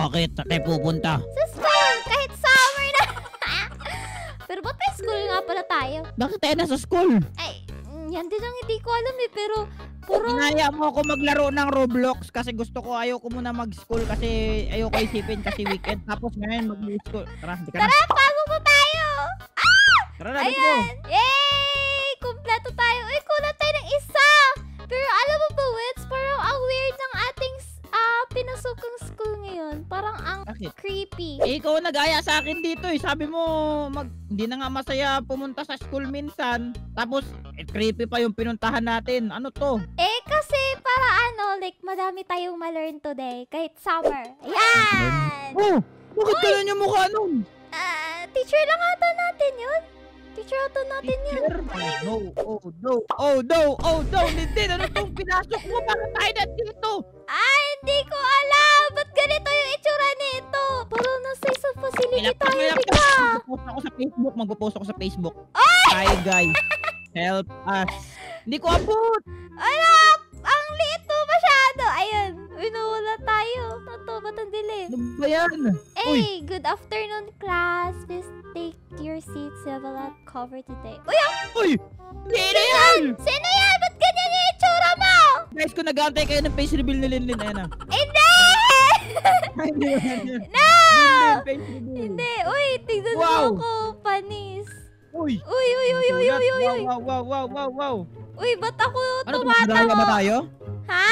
Bakit? Saan tayo pupunta? Sa school, kahit summer na. Pero ba't may school nga pala tayo? Bakit tayo nasa school? Ay, yan din ang hindi ko alam eh, pero puro... Inaya mo ako maglaro ng Roblox kasi gusto ko, ayoko muna mag-school kasi ayoko isipin kasi weekend. Tapos ngayon mag-school. Tara, di ka na. Tara, pasok na tayo! Tara na, let's go. Ayan! Yay! Kompleto tayo. Uy, kulang tayo ng isa! Pero alam mo ba, Wits, parang ang weird ng ating pinasokang school ngayon. Parang ang Bakit? creepy. Eh, ikaw nag-aya sa akin dito eh. Sabi mo, hindi na nga masaya pumunta sa school minsan. Tapos, creepy pa yung pinuntahan natin. Ano to? Eh, kasi para like, madami tayong ma-learn today. Kahit summer. Ayan! Oh! Bakit ganyan yung mukha nun? Teacher lang ata natin yun. Teacher ata natin yun. Oh no, Lindy, ano tong pinasok mo? Bakit tayo nandito? Hindi ko alam. Ba't ganito yung itsura nito? Parang nasa isang facility tayo, bigla. Magpo-post ako sa Facebook. Hi guys, help us. Hindi ko abot. Anak! Ang liit mo masyado. Ayun. Winula tayo. Ito, ba't ang dilim? Ano ba yan? Hey, good afternoon, class. Please take your seats. We have a lot covered today. Uy! Sino yan? Sino yan? Ba't ganyan yung itsura mo? Guys, kung nag-aantay kayo ng face reveal ni Linlin, ayan na. Hindi! No! Face reveal. Hindi. Uy, tignan mo Wow. ako. Panis. Uy! Uy. Wow. Uy, ba't ako Ano to, tumatawa? mandaraya ba tayo? Ha?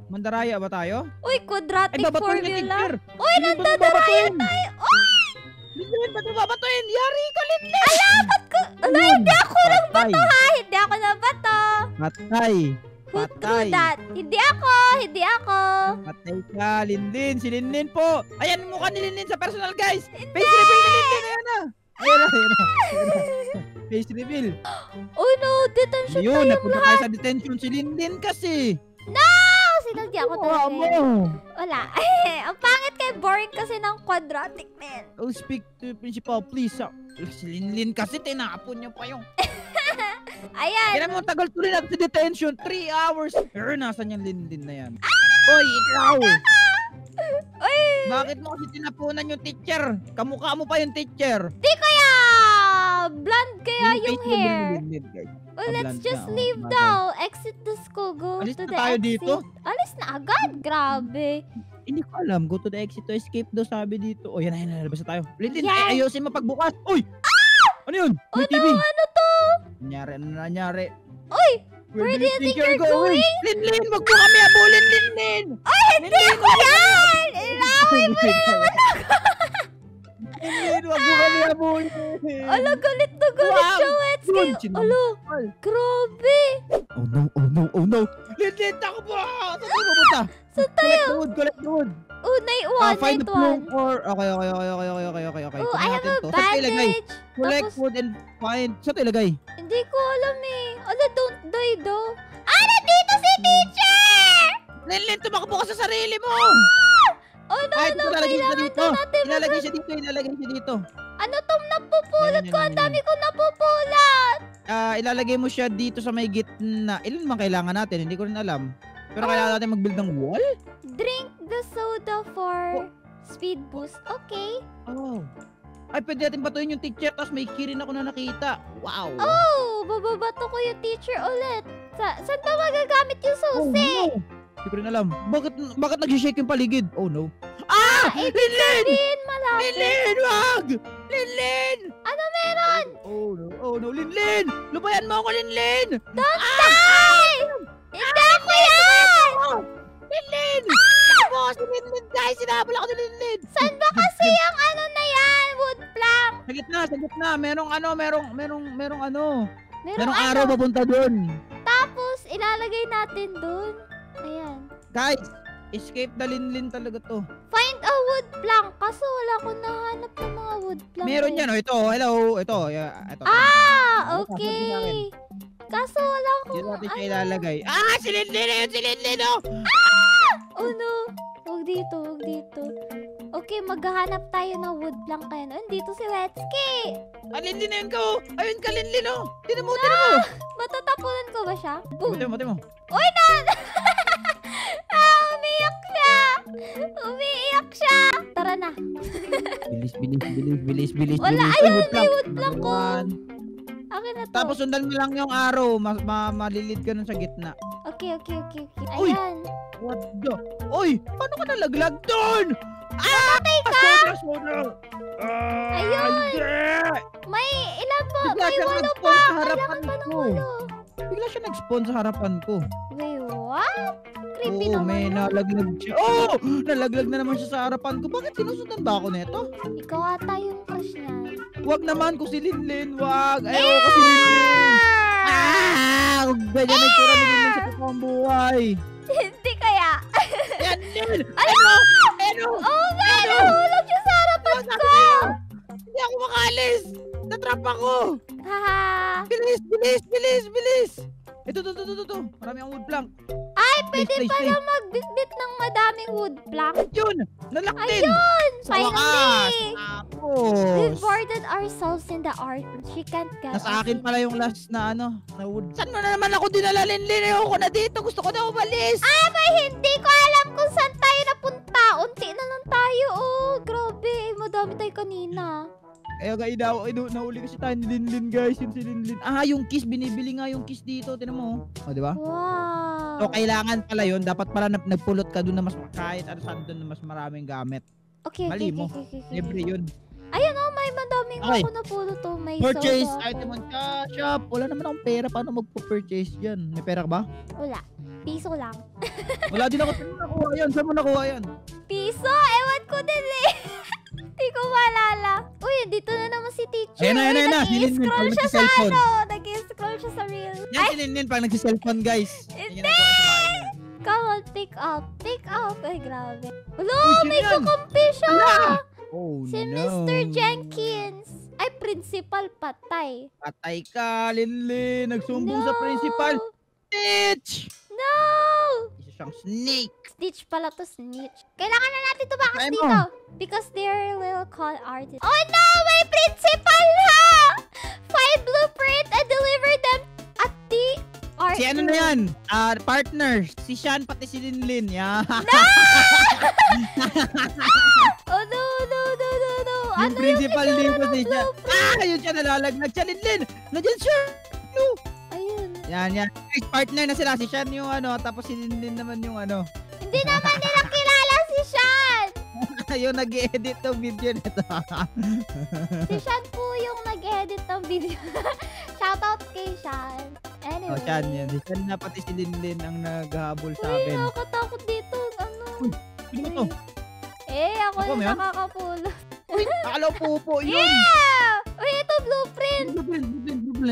Mandaraya ba tayo? Uy, quadratic babatuin ni formula. teacher. Uy, Linlin, ba't mo nagdadaraya babatuin? tayo. Uy! Linlin, ba't mo babatuin? Yari ka, Linlin! Ala, hindi ako nagbato ha. Hindi ako nagbato. Patay. Who do that? Hindi ako. Patay ka, Linlin. Si Linlin po. Ayan yung mukha ni Linlin sa personal, guys. Face reveal ni Linlin. Ayan na. Face reveal. Oh no, detention Yun, tayong napunta lahat. tayo sa detention. Si Linlin kasi. Sinagdi ako Mukha talaga. mo. Wala. Ang pangit kay boring kasi ng quadratic, man. Oh, speak to principal, please. Si Linlin kasi, tinapon niyo pa yung... Ayan. Kaya mo, tagal tuloy natin sa detention. 3 hours. Pero nasan yung Linlin na yan? Oy, ikaw! Uy, Bakit mo kasi tinapunan yung teacher? Kamukha mo pa yung teacher. di kaya. Blonde kaya yung Face reveal hair. ni Linlin, guys. Well, let's Blonde just na, oh. leave Bagay. now. Exit the school. Go Alis to na the tayo exit. dito? Alis na agad. Grabe. Hindi ko alam. Go to the exit to escape daw sabi dito. O, yan na, nalabas na tayo. Linlin, Yan. ayusin mo pagbukas. Uy! Ano yun? Oh May no, TV. ano to? Nangyari. Uy, where do you think you're going? Linlin, wag mo kami abulin, Linlin! Hindi ako yan! Ilaway mo na naman ako. Linlin, wag mo kami abulin! Ala, galit na galit siya, Wetsky. Yun, sinama. Ala, grabe. Oh no! Linlin, takbo! Saan tayo pupunta? Saan tayo? Collect the wood! Oh, night one, Find night the plume one. or... Okay. Oh, Kunin I have natin a to. Saan tayo ilagay? bandage. Collect Tapos, wood and find... Saan tayo ilagay? hindi ko alam eh. Ala, don't die daw. Nandito si teacher! Linlin, tumakbo ka sa sarili mo! Oh, no, Ay, no, ilalagay siya kailangan dito. na natin. Ilalagay siya dito. Ano tong napupulot Yan, ko? yan, Ang yan, dami ko napupulot. Ilalagay mo siya dito sa may gitna. Ilan man kailangan natin? Hindi ko rin alam. Pero kailangan natin mag-build ng wall? Drink the soda for speed boost. Okay. Oh. Ay, pwede natin batuin yung teacher tapos may key rin ako na nakita. Wow. Oh, bababato ko yung teacher ulit. Saan ba magagamit yung susi? no. Hindi ko rin alam. Bakit nag-shake yung paligid? Oh no. Ibig Linlin! sabihin malapit. Linlin, wag! Linlin! Ano meron? Oh no, Linlin! Lubayan mo ako, Linlin! Don't die! Hindi ako yan! Linlin! Ako, si Linlin, guys! Sinabal ako ni Linlin! Saan ba kasi yung ano na yan? Wood plank. Sa gitna. Merong Merong araw papunta doon. Tapos, ilalagay natin dun. Ayan. Guys, escape the Linlin talaga to. Find a wood plank. Kaso wala akong nahanap ng mga wood plank. Meron eh. yan, oh. Ito, hello. Ito. Ito. Okay. Kaso wala akong... Dito natin siya ilalagay. Si Linlin! Ayun, si Linlin, oh! Oh no. Huwag dito. Okay, maghahanap tayo ng wood plank kayo. Andito si Wetsky. Linlin na yun ka, oh! Ayun ka, Linlin, oh! Tinan mo! Matatapunan ko ba siya? Boom. Buti mo. Uy, umiiyak siya. Bilis. Wala, Uy, ayun, wood may plank. wood plank ko. One. Akin na to. Tapos sundan mo lang yung arrow. Malilid ka nun sa gitna. Okay. Uy! Ayan. What the? Uy! Paano ka nalaglag doon? Namatay ka! Soda! Ayun! Hindi! May ilan po? Bigla May siya 8 nag-spawn pa! sa Kailangan harapan pa ng ko. 8. Bigla siya nag-spawn sa harapan ko. Wait, what? Creepy Oo, naman may yun. nalaglag siya. Oh! Nalaglag na naman siya sa harapan ko. Bakit sinusundan ba ako nito? Ikaw ata yung crush niya. Wag naman ko si Linlin. Wag. Ayaw ko si Linlin. Huwag ganyan ang tura ni Linlin sa totoong buhay. Hindi kaya. Yan din! Ano? Ano? Oo nga, Ano? nahulog siya sa harapan Sabi ko. sa'yo, hindi ako makalis! Natrap ako! Haha. Bilis! Ito. Marami akong wood plank. Ay, pwede Stay. pala magbitbit ng madaming wood plank. Yun! Nalak din! Ayun! Sa wakas! Finally! Tapos! We've boarded ourselves in the ark. She can't get Nasa akin us in. pala yung last na na wood. Saan mo na naman ako dinala, Linlin? Ayoko na dito. Gusto ko na umalis. Hindi ko alam kung saan tayo napunta. Unti na lang tayo. Oh, grabe. Madami tayo kanina. Kaya nahuli kasi tayo ni Linlin, guys. Yun si Linlin. Yung kiss. Binibili nga yung kiss dito. Tinan mo. O, di ba? Wow. So, kailangan pala yun. Dapat pala nagpulot ka dun na mas kahit ano saan dun na mas maraming gamit. Okay. Mali mo. Libre yun. Ayun oh, may madaming Okay. ako na pulo to. May Purchase soda ako. item on shop. Wala naman akong pera. Paano magpo-purchase dyan? May pera ka ba? Wala. Piso lang. Wala din ako. Saan mo nakuha yan? Saan mo nakuha yan? Piso? Ewan ko din eh. Di ko maalala. Uy, dito na naman si teacher. Ayan na. Nag-i-scroll Silin, siya sa nag-cellphone. Nag-i-scroll siya sa reel. Yan si Linlin pag nagsi-cellphone, guys. Hindi! Yan ang ginagawa sa bahay niya. Come on, pick up. Pick up. Ay, grabe. Hello, Uy, may sino yan? kakampi siya. Ala! Oh, Si no. Mr. Jenkins. Ay, principal patay. Patay ka, Linlin. Nagsumbong sa No! principal. Snitch! No! Isa siyang snake. Snitch pala to, snitch. Kailangan na natin tumakas Try mo. dito. Because they're little con artists. Oh no! May principal ha! Find blueprint and deliver them at the art Si ano na yan? Partner. Si Sean pati si Linlin. Yan. Oh no! Yung Ano principal itsura dito ng si Sean. blueprint? Yun siya nalalaglag. Siya, Linlin. Nandiyan siya. No. Ayun. Yan. Guys, partner na sila. Si Sean yung tapos si Linlin naman yung Hindi naman nila kilala si Sean! yung nag-edit ng video nito. Si Sean po yung nag-edit ng video. Shoutout kay Sean. Anyway. Sean yan. Si Sean na pati si Linlin ang naghahabol sa Uy, amin. nakakatakot dito. Ano? Sino to? Ako Ako, na meron? nakakapulo. Uy, akala ko po yun. Yeah! Uy, ito blueprint.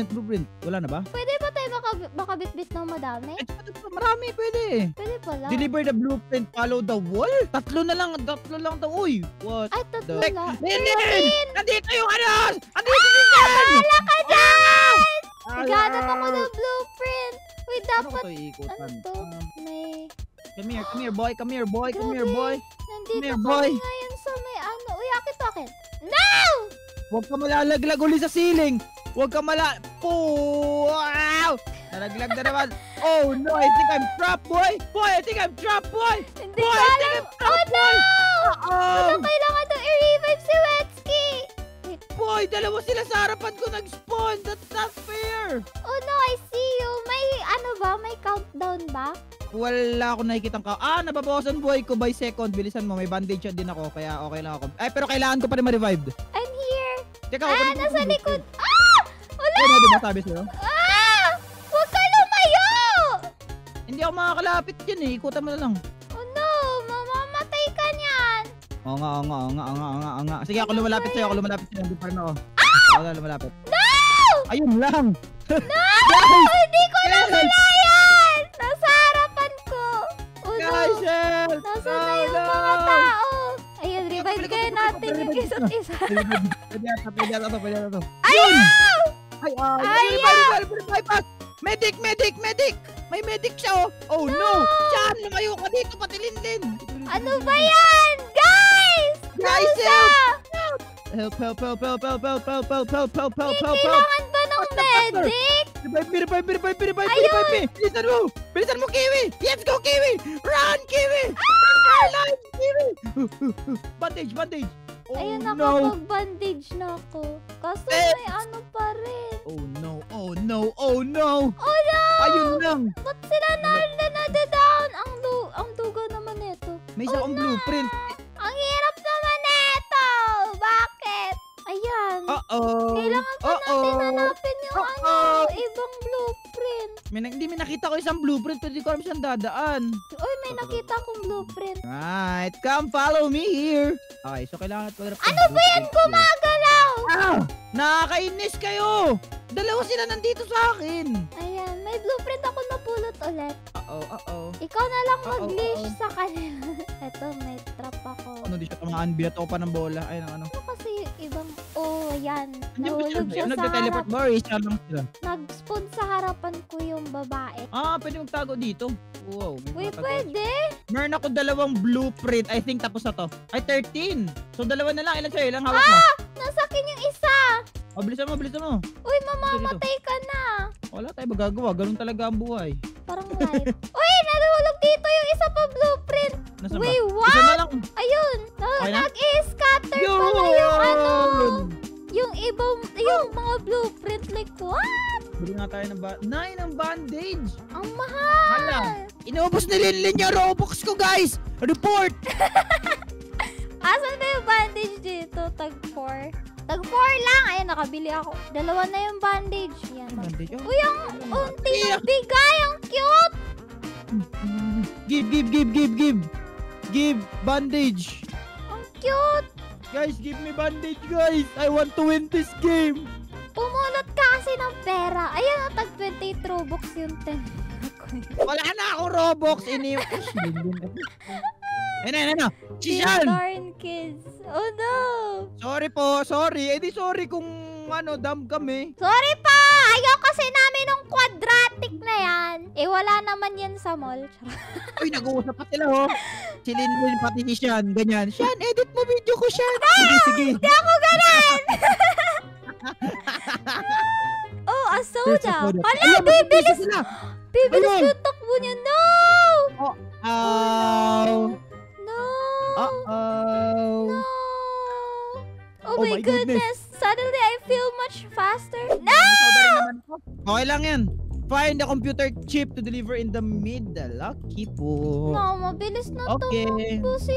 Blueprint. Wala na ba? Pwede ba tayo makabitbit ng madami? Marami pwede. Pwede pala. Deliver the blueprint, follow the wall. Tatlo lang to. Uy, what? Ay, tatlo the- lang. Linlin! Nandito yung Nandito si Sean! Bahala ka dyan! Ah! Naghanap ako ng blueprint. Uy, Ano ko dapat, to iikutan? ano to? May, Come here, boy. Come here, boy. nandito Here, kami boy. ngayon sa may ano. Uy, akin. No! Huwag ka malalaglag uli sa ceiling. Huwag ka Wow! Nalaglag na naman. Oh no, I think I'm trapped, boy. I think I'm trapped, boy. Hindi Boy, ko I think alam. I'm trapped, Oh no! Oh, Kailangan to i-revive si Wetsky. boy, dalawa sila sa harapan ko nag-spawn. That's not fair. Oh no, I see you. May ano ba? May countdown ba? Wala ako nakikitang nababawasan buhay ko by second. Bilisan mo, may bandage din ako, kaya okay lang ako. Ay, pero kailangan ko pa rin ma-revive. I'm here. Teka, Nasa likod. Wala! Ano, di ba sabi sa'yo? Huwag ka lumayo! Hindi ako makakalapit dyan eh. Ikutan mo na lang. Oh no, mamamatay ka niyan. Oo nga. Sige, ako lumalapit sa'yo. Hindi pa rin ako. Ako na lumalapit. No! Ayun lang. No! Hindi ko na kailangan! Nasa harapan ko. Oh no. Guys, help! Nasa na yung mga tao. Ayun, revive kayo natin yung isa't isa. Pwede ata to. Ayaw! Ay, revive us! Medic! May medic siya, oh! Oh no! Saan? Lumayo ka dito, pati Linlin! Ano ba yan? Guys! Guys, Help! Help! Kailangan ba ng medic? Revive me! Bilisan mo, Kiwi! Let's go, Kiwi! Run, Kiwi! Run for your life, Kiwi! Bandage! Ayun, no. nakapag-bandage na ako. Kaso may ano pa rin. Oh no, oh no, oh no. Oh no! Ayun lang. Ba't sila nadadown? Ang dugo naman nito. May isa akong blueprint. Ang hirap naman nito! Bakit? Ayan. Kailangan pa natin hanapin yung ibang blueprint. Hindi may nakita ko isang blueprint pero di ko alam saan dadaan. Uy, may nakita akong blueprint. Right, come follow me here. Okay, so kailangan natin mag-grab. Ano ba yan? Gumagalaw! Ah! Nakakainis kayo! Dalawa sila nandito sa akin. Ayan, may blueprint ako napulot ulit. Uh-oh. Ikaw na lang mag-leash sa kanila. Eto, may trap ako. Ano, di siya tamaan. Bilat ako pa ng bola. Ayun, ano. Ano kasi yung ibang... Oh, ayan. Nahulog Nahulog siya sa nagte-teleport harap. ba or isa lang sila? Nag-spawn sa harapan ko yung babae. Pwede magtago dito. Wow. Uy, may mga tago. pwede? Meron ako dalawang blueprint. I think tapos na to. Ay, 13. So, dalawa na lang. Ilan sa'yo? Ilang hawak mo? Nasa akin yung isa! Bilisan mo, bilisan mo. Uy, mamamatay ka na! Wala tayo magagawa. Ganun talaga ang buhay. Parang light. Uy, nahulog dito yung isa pa blueprint! Nasaan ba? Wait, Isa what? na lang. Ayun! Okay na? Nag-i-scatter Yun! pala yung ano! Yung ibang, yung mga blueprint. Like, what? Bili nga tayo ng ng bandage. Ang mahal! Hala. Inubos ni Linlin yung Robux ko, guys! Report! Asan na yung bandage dito? Tag 4. Tag 4 lang! Ayan, nakabili ako. Dalawa na yung bandage. Yan. Bandage. Uy, ang unti ng bigay! Ang cute! Give bandage. Ang cute! Guys, give me bandage, guys. I want to win this game. Pumulot ka kasi ng pera. Ayan, tag 28 Robux yung 10. Wala na ako Robux. Ano? Shishan! Darn kids. Oh no! Sorry po, sorry. Di sorry kung dumb kami. Sorry pa! Ayaw kasi namin ng quadratic na yan. Wala naman yan sa mall. Uy, nag-uusap pa sila, oh. Si Linlin pati si Shan, ganyan. Shan, edit mo video ko, Shan. Sige. Hindi ako ganun! Oh, a soda. Hala, bibilis! Bibilis Ayun. yung takbo niya. No! No! Uh-oh. No! Oh, Oh my my goodness. goodness. Suddenly, I feel much faster. No! Okay lang yan. Find the computer chip to deliver in the middle. Lucky po. No, mabilis na Okay. tumakbo si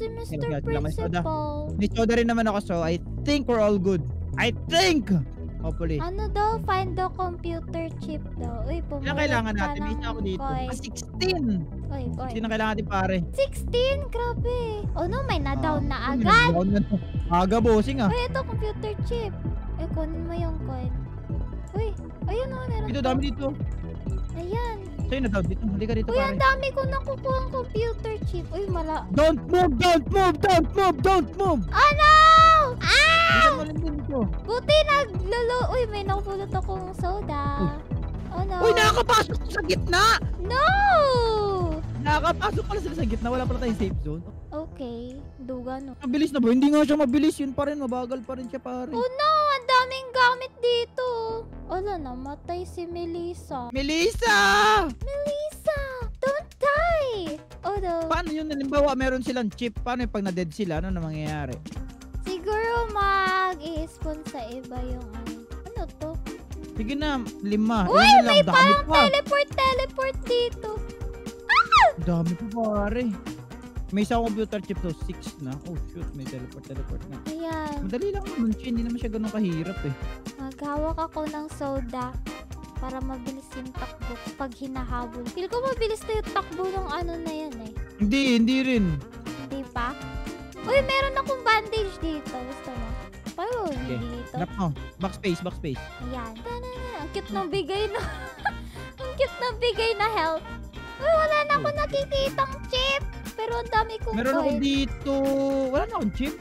Mr. Sige, sige, may soda. Principal. May soda rin naman ako, so I think we're all good. I think! Hopefully. Ano daw? Find the computer chip daw. Uy, Ilang pumulot kailangan ka natin? May isa ako ng dito. coin. 16! Uy, 16 na kailangan natin, pare. 16? Grabe. Oh no, may na-down na Ay, agad. na-down na to. Aga, bossing ah. Uy, ito, computer chip. Kunin mo yung coin. Uy, ayun o, meron. Dito, dami dito. Ayan. Sa'yo na down dito. Halika dito, Uy, pare. ang dami ko nakukuha ang computer chip. Uy, Don't move! Don't move! Don't move! Don't move! Oh no! Dito mo lang din dito. Buti Uy, may nakapulot akong soda. Oh no. Uy, nakakapasok sa gitna! No! Nakakapasok pala sila sa gitna. Wala pala tayong safe zone. Okay. Duga no. Mabilis na ba? Hindi nga siya mabilis. Yun pa rin. Mabagal pa rin siya, pare. Oh no! Ang daming gamit dito. Wala, namatay si Melissa. Melissa! Melissa! Don't die! Oh no. Paano yun? Halimbawa, meron silang chip. Paano yung pag na-dead sila? Ano na mangyayari? Siguro mag-i-spawn sa iba yung ano to? Sige na, 5. Uy, Ilan na may lang? Dami parang pa. teleport dito. Dami pa, pare. May isang computer chip to. 6 na. Oh, shoot. May teleport na. Ayan. Madali lang naman siya. Hindi naman siya ganun kahirap eh. Maghawak ako ng soda para mabilis yung takbo pag hinahabol. Feel ko mabilis na yung takbo ng ano na yan eh. Hindi rin. Hindi pa? Uy, meron akong bandage dito. Gusto mo? Paano Okay. dito? Hanap mo. Backspace. Ayan. Ang cute ng bigay na... ang cute ng bigay na health. Uy, wala na ako nakikitang chip. Pero ang dami kong Meron ako coin. dito. Wala na akong chip.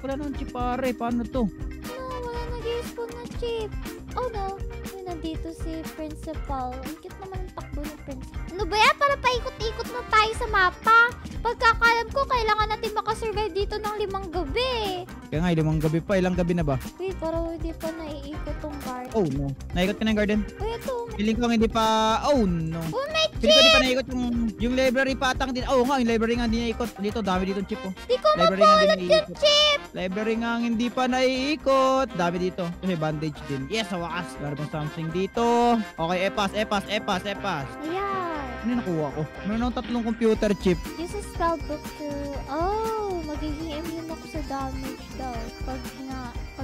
Pare. Paano to? No, wala nag-i-spawn na chip. Oh no. Uy, nandito si Principal. Ang cute naman ang takbo ng Principal. Ano ba yan? Para paikot-ikot na tayo sa mapa. Pagkakalam ko, kailangan natin makasurvive dito ng 5 gabi. Kaya nga, 5 gabi pa. Ilang gabi na ba? Wait, parang hindi pa naiikot tong guard. Oh no. Naikot ka na yung garden? Uy, ito, Feeling ko hindi pa, oh no. Oh, may Feeling ko hindi pa naikot yung library patang din. Oo nga, yung library nga hindi naikot. Dito, dami dito chip oh. Di ko Library nga mapulot hindi yung naiikot. chip. Library nga ang hindi pa naiikot. Dami dito. Kasi bandage din. Yes, sa wakas. Meron pang something dito. Okay, epas. Ayan. Ano yung nakuha ko? Meron akong 3 computer chip. Use a spellbook to... Oh, magiging immune ako sa damage daw. Pag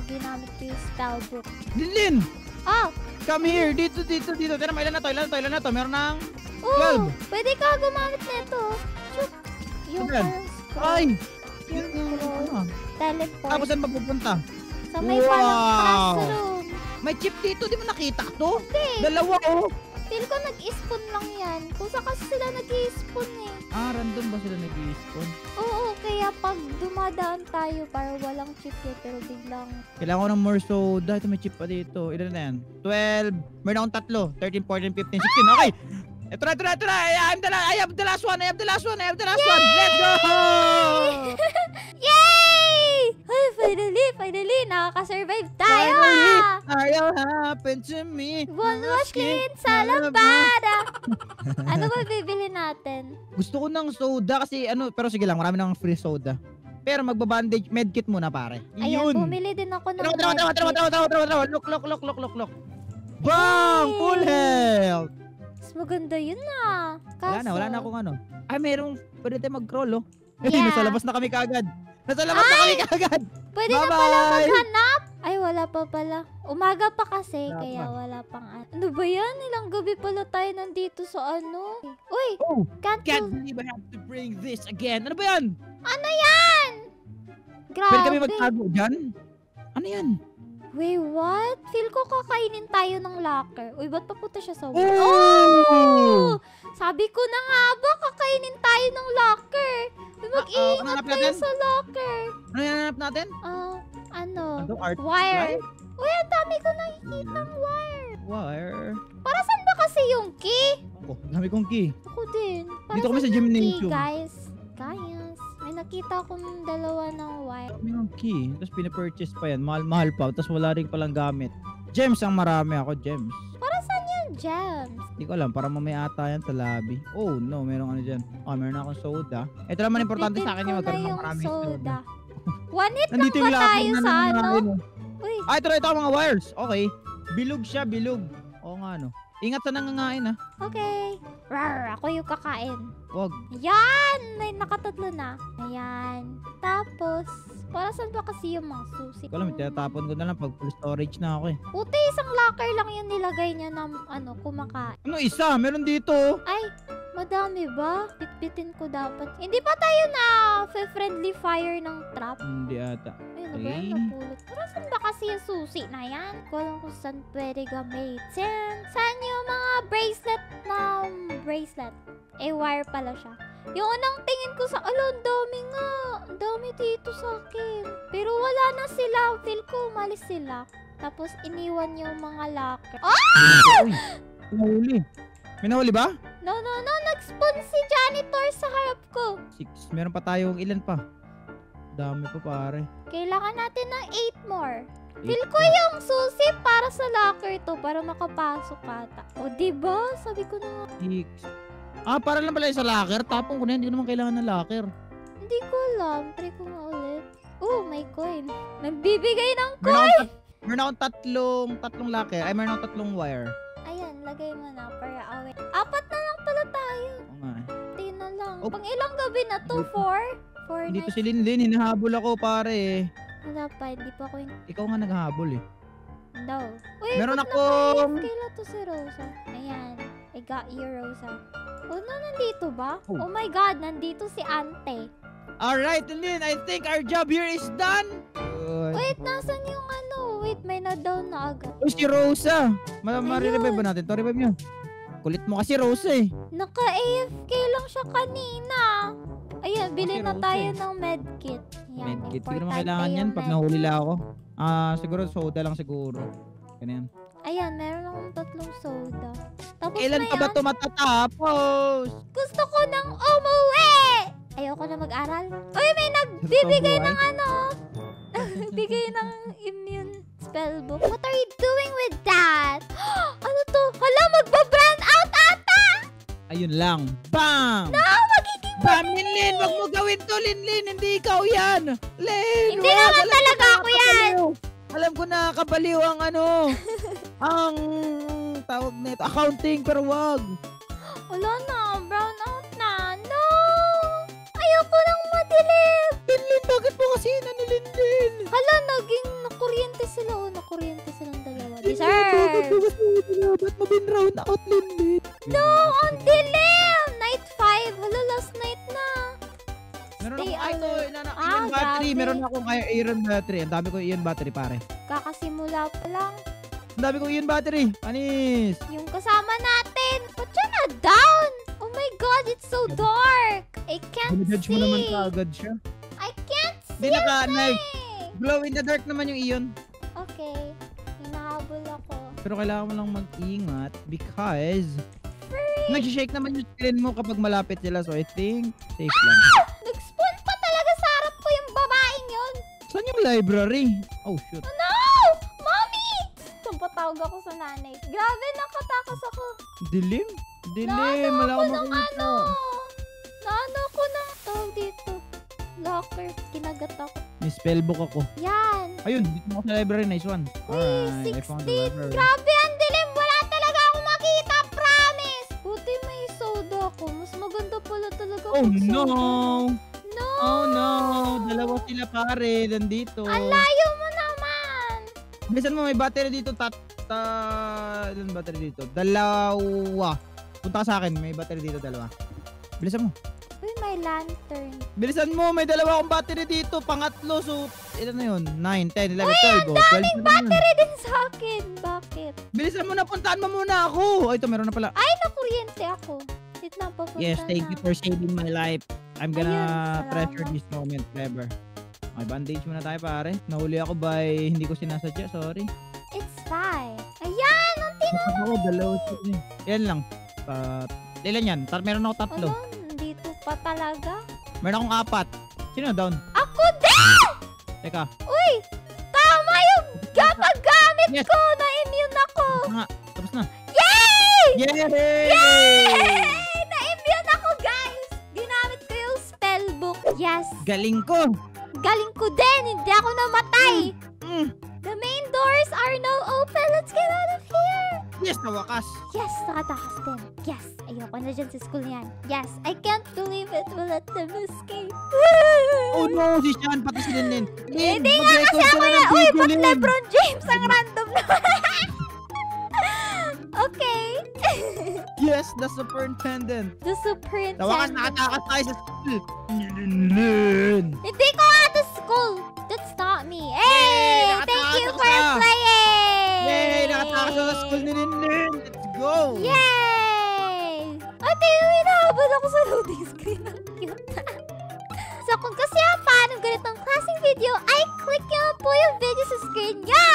ginamit ko yung spellbook. Linlin! Oh! Come here! Dito. Tira mo, ilan na to? Meron ng... Oh! 12. Pwede ka gumamit nito. Chuk! Yung Ayan. parang scroll. Ay! Yung Yung scroll. ano? Teleport. Tapos saan mapupunta? Sa may parang Wow! classroom. May chip dito. Di mo nakita to? Hindi. Dalawa oh. Feel ko nag-spawn lang yan. Kung saan kasi sila nag-spawn eh. Random ba sila nag-i-spawn? Oo, kaya pag dumadaan tayo para walang chip yun, pero biglang... Kailangan ko ng more soda. Ito may chip pa dito. Ilan na yan? 12. Meron akong 3. 13, 14, 15, 16. Okay! Ito na. I have the last one. Let's go! Yay! Ay, finally, nakaka-survive tayo Are you happen to me? One wash clean sa labada. Ano ba bibili natin? Gusto ko ng soda kasi pero sige lang, marami nang free soda. Pero magbabandage medkit muna pare. Ayan, Yun. bumili din ako ng Tara. Look. Bang! Full health! Mas maganda yun na. Wala na akong ano. Ay, pwede tayo mag-crawl oh. Yeah. Nasa labas na kami kagad. Pwede na Pwede na pala maghanap. Ay, wala pa pala. Umaga pa kasi, Wala kaya pa. wala pang ano ba yan? Ilang gabi pala tayo nandito sa ano? Uy, Oh, can't can't believe I have to bring this again. Ano ba yan? Ano yan? Pwede kami Grabe. magtago dyan? Ano yan? Wait, what? Feel ko kakainin tayo ng locker. Uy, ba't papunta siya sa wall? Oh! Sabi ko na nga ba, kakainin tayo ng locker. Uy, mag-iingat ano hanap tayo natin? sa locker. Ano yan hanap natin? Ano? Art Wire. supply? Uy, ang dami ko nakikitang wire. Wire. Para saan ba kasi yung key? Oh, dami kong key. Ako din. Para Dito kami saan sa yung gymnasium. key, guys? May nakita akong dalawa ng wire. Dami ng key. Tapos pinapurchase pa yan. Mahal-mahal pa. Tapos wala rin palang gamit. Gems ang marami ako. Gems. Para saan yung gems? Hindi ko alam. Para mamaya ata yan sa lobby. Oh no. Merong ano dyan. Meron akong soda. Ito naman importante sa akin yung magkaroon ng maraming soda. One hit lang Nandito ba yung locker tayo na sa ano? nangangain, oh. Uy, Ito mga wires. Okay. Bilog siya. Bilog. Oo nga no. Ingat sa nangangain ha. okay. Rar, ako yung kakain. Wag. Ayan! May nakatatlo na. Ayan. Tapos, para saan ba kasi yung mga susi? Ko alam. Tinatapon ko na lang pag full storage na ako eh. Puti, isang locker lang yung nilagay niya na kumakain. Ano isa? Meron dito. Ay, madami ba? Bitbitin ko dapat. Hindi pa tayo na friendly fire ng trap. Hindi ata. Ay, ano ba Ay. yan? Napulot. Para saan ba kasi yung susi na yan? Ko alam kung saan pwede gamitin. Saan yung mga bracelet na bracelet? Wire pala siya. Yung unang tingin ko sa, ang dami nga. Ang dami dito sa akin. Pero wala na sila. Feel ko umalis sila. Tapos iniwan yung mga locker. Oh! Uy. Nahuli. May nahuli ba? No. Nag-spawn si janitor sa harap ko. 6. Meron pa tayong ilan pa? Dami pa pare. Kailangan natin ng 8 more. Feel Eight ko yung susi para sa locker to. Para makapasok ata. O, diba? Sabi ko na nga. 6. Para lang pala yung sa locker. Tapon ko na yan. Hindi ko naman kailangan ng locker. Hindi ko alam. Try ko nga ulit. Oh, may coin. Nagbibigay ng Meron akong tatlong locker. Ay, meron akong tatlong wire. Ayan, lagay mo na para away. 4 na lang pala tayo. Oo nga eh. 10 na lang. Oh. Pang ilang gabi na to? 4? 4 Dito nights. si Linlin. Hinahabol ako pare eh. Wala pa, hindi pa ko Ikaw nga naghahabol eh. daw. Uy, Meron ba't akong- naka-AFK to si Rosa? Ayan. I got you, Rosa. Oh, nandito ba? Oh. Oh my God, nandito si Ante. Alright, Linlin. I think our job here is done. Good. Wait, nasan yung ano? Wait, may na-down na agad. Oh, si Rosa. Ayun. Marirevive ba natin? To revive nyo. Kulit mo kasi Rosa eh. Naka-AFK lang siya kanina. Ayan, bili Okay, na Rosa tayo eh. ng medkit. Yan, Medkit. Siguro naman importante kailangan yan yung pag med- nahuli lang ako. Siguro soda lang siguro. Ganyan. Ayan, meron akong 3 soda. Tapos Kailan na pa ba yan. ito matatapos? Gusto ko nang umuwi! Ayoko na mag-aral. Uy, may nagbibigay ng ano. Nagbigay ng immune spellbook. What are you doing with that? Ano to? Hala, magba-brand out ata! Ayun lang. Bam! No, magiging Bam, Linlin! Wag mo gawin to, Linlin! Hindi ikaw yan! Lin! Hindi naman talaga ako yan! Alam ko na, kabaliw ang ang tawag nito, accounting, pero wag. Wala na, brown out na. No! Ayoko nang madilim! Linlin, bakit mo kasi nanilindin? Hala, naging nakuryente sila. Oh, nakuryente silang dalawa. Bakit Deserve! mo bin-round out, Linlin? No, ang dilim! Night 5. Hala, last night na. Meron Stay akong alert. ion battery. grabe. Meron akong ion battery. Ang dami ko ion battery, pare. Kakasimula pa lang. Ang dami kong ion battery. Panis. Yung kasama natin. Ba't siya na down? Oh my God, it's so dark. I can't Binijudge mo naman see. kaagad siya. I can't Di see naka-knife. anything. Glow in the dark naman yung ion. Okay. Hinahabol ako. Pero kailangan mo lang mag-ingat because nag-shake naman yung screen mo kapag malapit sila. So I think safe lang. Nag-spawn pa talaga sa harap ko yung babaeng yun. Saan yung library? Oh shoot. No! Mommy! Tumpatawag ako sa nanay. Grabe, nakatakas ako. Dilim? Dilim. Naano Wala ako akong ng makita. Naano ako ng tawag dito. Locker. Kinagat ako. May spellbook ako. Yan. Ayun, dito ako sa library. Nice one. Alright, I found the 16. library. Grabe, ang dilim. Wala talaga ako makita. Promise. Buti may soda ako. Mas maganda pala talaga Oh pag no! soda. No! Oh no! Dalawa sila pare, nandito. Ang layo mo naman. Bilisan mo, may battery dito. Ilan battery dito? Dalawa. Punta ka sa akin, may battery dito, dalawa. Bilisan mo. Uy, may lantern. Bilisan mo, may dalawa akong battery dito. Pangatlo, so ilan na yun? 9, 10, 11, 12. Uy, ang Oh, 12 daming na naman. battery din sa akin. Bakit? Bilisan mo na, puntaan mo muna ako. Ay, ito, meron na pala. Ay, nakuryente ako. Wait lang, papunta Yes, thank na. you for saving my life. I'm gonna Ayun, treasure salamat. this moment forever. Okay, bandage muna tayo pare. Nahuli ako by hindi ko sinasadya, sorry. It's fine. Ayan, ang Ako, dalawa sila. Yan lang. Ilan yan? Meron ako tatlo. Ano? Nandito pa talaga? Meron akong apat. Sino down? Ako din! Teka. Uy! Tama yung gagamit Yes. ko! Na-immune ako! Nga, tapos na. Yay! Yay! Yay! Na-immune ako, guys! Ginamit ko yung spellbook. Yes! Galing ko. Galing ko din! Hindi ako namatay! Mm. The main doors are now open! Let's get out of here! Yes, na wakas. Yes! Nakatakas din. Yes! Ayoko na dyan sa school yan. Yes! I can't believe it! We'll let them escape. Oh no, si Sean, pati si Linlin. Lin, Hindi nga kasi ako yan. Uy, ba't Lebron James ang random naman? Okay. Yes, the superintendent. The superintendent. Sa wakas, nakatakas tayo sa school. Linlin. Hindi ko nga to school. That's not me. Hey! Yay! Thank you Nakatakas for ka. playing! Yay, nakatakas sa school ni Linlin. Let's go. Yay! Ate, hinahabol ako sa loading screen. Ang cute. So, kung gusto nyo paano ganitong klaseng video, ay click nyo lang po yung video sa screen nyo!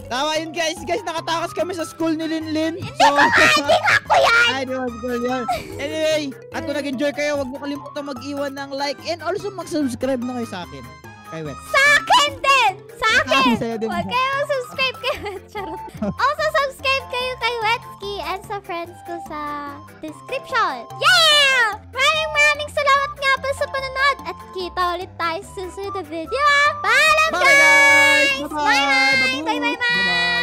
Tama yun guys. Guys, nakatakas kami sa school ni Linlin. Hindi ko nga ako yan! Ay, di ba school yun. Anyway, at kung nag-enjoy kayo, huwag mo kalimutan mag-iwan ng like and also mag-subscribe na kayo sa akin. Kay Wet. Sa akin din! Sa akin! Sa'yo din. Huwag kayo subscribe kay Charot. Also, subscribe kayo kay Wetsky and sa friends ko sa description. Yeah! Maraming salamat nga pa sa panonood at kita ulit tayo sa susunod na video. Paalam Bye guys! guys! Bye-bye! Bye-bye! Bye-bye!